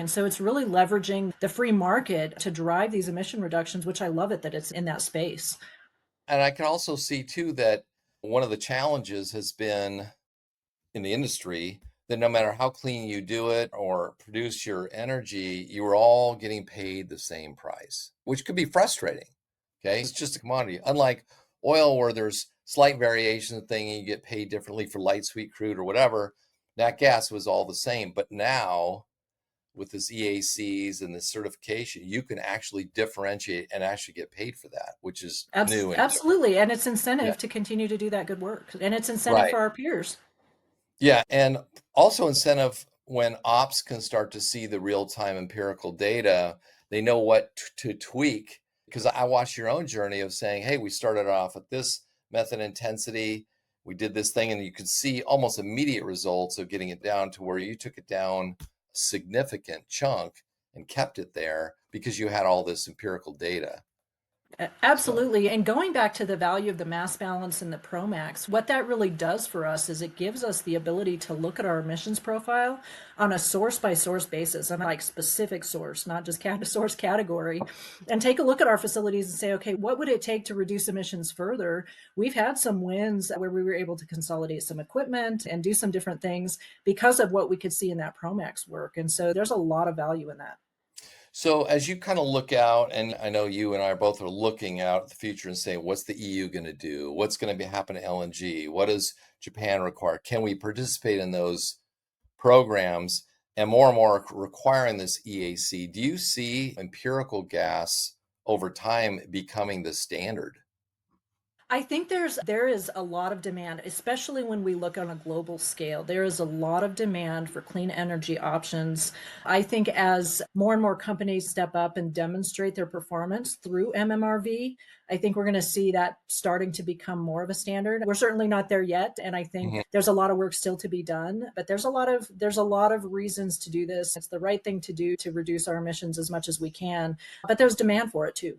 And so it's really leveraging the free market to drive these emission reductions, which I love it that it's in that space. And I can also see too that one of the challenges has been in the industry that no matter how clean you do it or produce your energy, you are all getting paid the same price, which could be frustrating. Okay. It's just a commodity. Unlike oil, where there's slight variation of thing and you get paid differently for light, sweet crude or whatever, that gas was all the same. But now with this EACs and this certification, you can actually differentiate and actually get paid for that, which is new and different. Absolutely. And it's Yeah. incentive to continue to do that good work. And it's incentive Right. for our peers. Yeah, and also incentive when ops can start to see the real-time empirical data, they know what to tweak. Because I watched your own journey of saying, hey, we started off at this method intensity, we did this thing, and you could see almost immediate results of getting it down to where you took it down a significant chunk and kept it there because you had all this empirical data. So, Absolutely. And going back to the value of the mass balance and the Promax, what that really does for us is it gives us the ability to look at our emissions profile on a source by source basis, on like specific source, not just source category, and take a look at our facilities and say, okay, what would it take to reduce emissions further? We've had some wins where we were able to consolidate some equipment and do some different things because of what we could see in that Promax work. And so there's a lot of value in that. So as you kind of look out, and I know you and I both are looking out at the future and saying, what's the EU going to do? What's going to be happen to LNG? What does Japan require? Can we participate in those programs? And more requiring this EAC. Do you see empirical gas over time becoming the standard? I think there is a lot of demand, especially when we look on a global scale. There is a lot of demand for clean energy options. I think as more and more companies step up and demonstrate their performance through MMRV, I think we're going to see that starting to become more of a standard. We're certainly not there yet, and I think Mhm. there's a lot of work still to be done, but there's a lot of reasons to do this. It's the right thing to do to reduce our emissions as much as we can, but there's demand for it too.